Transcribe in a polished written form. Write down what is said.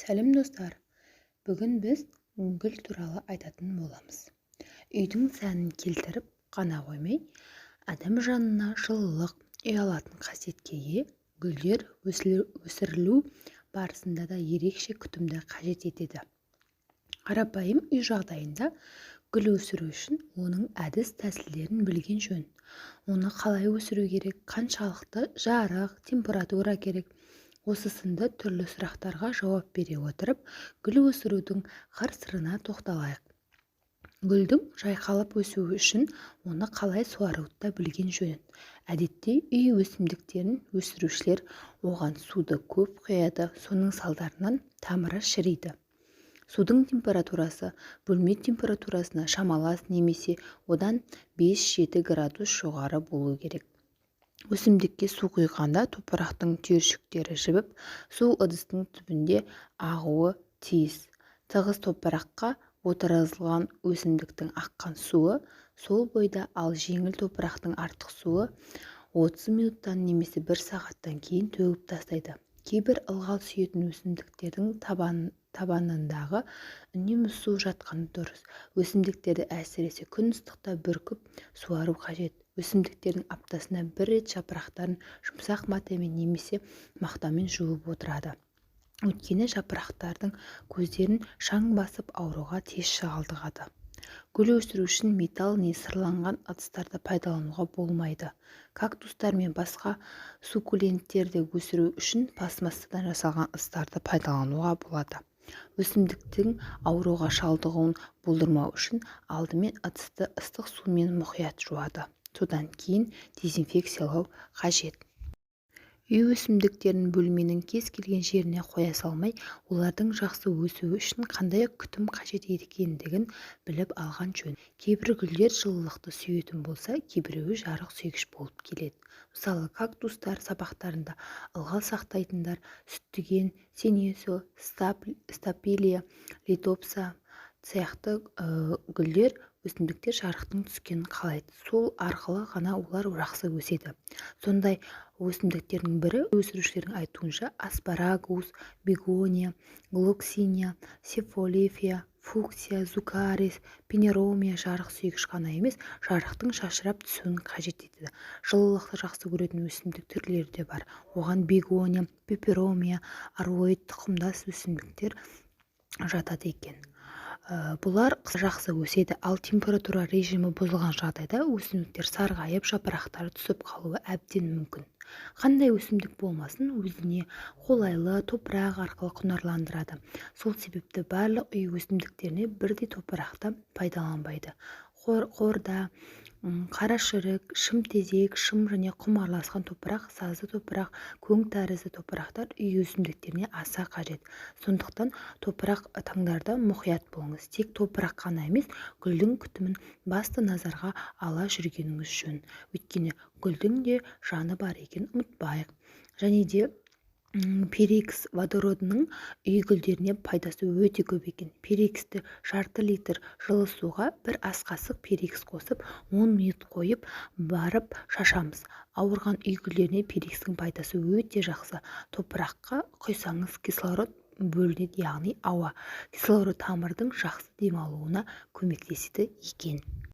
Сәлем достар, бүгін біз гүл туралы айтатын боламыз. Үйдің сәнін келтіріп қана қоймай, адам жанына жылылық, ұялатын қасиетке ие гүлдер өсірілу барысында да ерекше күтімді қажет етеді. Қарапайым үй жағдайында гүл өсіру үшін оның әдіс-тәсілдерін білген жөн. Оны қалай өсіру керек, қаншалықты жарық, температура керек, осы сынды түрлі сұрақтарға жауап бере отырып, гүл өсірудің қыр-сырына тоқталайық. Гүлдің жайқалып өсуі үшін оны қалай суаруды да білген жөн. Әдетте үй өсімдіктерін өсірушілер оған суды көп құяды, соның салдарынан тамыры шіриді. Судың температурасы бөлме температурасына шамалас немесе одан 5-7 градус жоғары болу керек. Өсімдікке су құйғанда топырақтың түйіршіктері жібіп, су ыдыстың түбінде ағуы тиіс. Тығыз топыраққа отырғызылған өсімдіктің аққан суы сол бойда, ал жеңіл топырақтың артық суы 30 минуттан немесе 1 сағаттан кейін төгіп тастайды. Кейбір ылғал сүйетін өсімдіктердің табанындағы үнемі су жатқаны дұрыс. Өсімдіктерді әсіресе күн ыстықта бүркіп суару қажет. Өсімдіктердің аптасына 1 рет жапырақтарын жұмсақ матамен немесе мақтамен жуып отырады. Өйткені жапырақтардың көздерін шаң басып ауруға тез шалдығады. Гүл өсіру үшін металл не сырланған ыдыстарды пайдалануға болмайды. Кактустар мен басқа суккуленттерді өсіру үшін пластмассадан жасалған ыдыстарды пайдалануға болады. Өсімдіктің ауруға шалдығуын болдырмау үшін алдымен ыдысты ыстық сумен мұқият жуады. Содан кейін дезинфекциялау қажет. Үй өсімдіктерін бөлменің кез келген жеріне қоя салмай, олардың жақсы өсуі үшін қандай күтім қажет екендігін біліп алған жөн. Кейбір гүлдер жылылықты сүйетін болса, кейбіреуі жарық сүйгіш болып келеді. Мысалы, кактустар сабақтарында ылғал сақтайтындар, сүттіген, сенесо, стапилия, литопса сияқты гүлдер өсімдіктер жарықтың түскенін қалайды. Сол арқылы ғана олар жақсы өседі. Сондай өсімдіктердің бірі өсірушілердің айтуынша аспарагус, бегония, глоксиния, сефалифия, фуксия, зукарис, пенеромия жарық сүйгіш қана емес, жарықтың шашырап түсуін қажет етеді. Жылылықты жақсы көретін өсімдік түрлері де бар. Оған бегония, пеперомия, ароид тұқымдас өсімдіктер жатады екен. Бұлар жақсы өседі, ал температура режимі бұзылған жағдайда өсімдіктер сарғайып, жапырақтары түсіп қалуы әбден мүмкін. Қандай өсімдік болмасын, өзіне қолайлы топырақ арқылы құнарландырады. Сол себепті барлық үй өсімдіктеріне бірдей топырақты пайдаланбайды. Қорда, қарашірік, шымтезек, шым және құм араласқан топырақ, сазды топырақ, көң тәрізді топырақтар үй өсімдіктеріне аса қажет. Сондықтан топырақ таңдарда мұқият болыңыз. Тек топырақ қана емес, гүлдің күтімін басты назарға ала жүргеніңіз жөн. Өйткені гүлдің де жаны бар екен, ұмытпайық. Және де перикс водородының үй гүлдеріне пайдасы өте көп екен. Периксті жарты литр жылы суға 1 ас қасық перикс қосып 10 минут қойып барып шашамыз. Ауырған үй гүлдеріне перикстің пайдасы өте жақсы. Топыраққа құйсаңыз кислород бөлінеді, яғни ауа. Кислород тамырдың жақсы демалуына көмектеседі екен.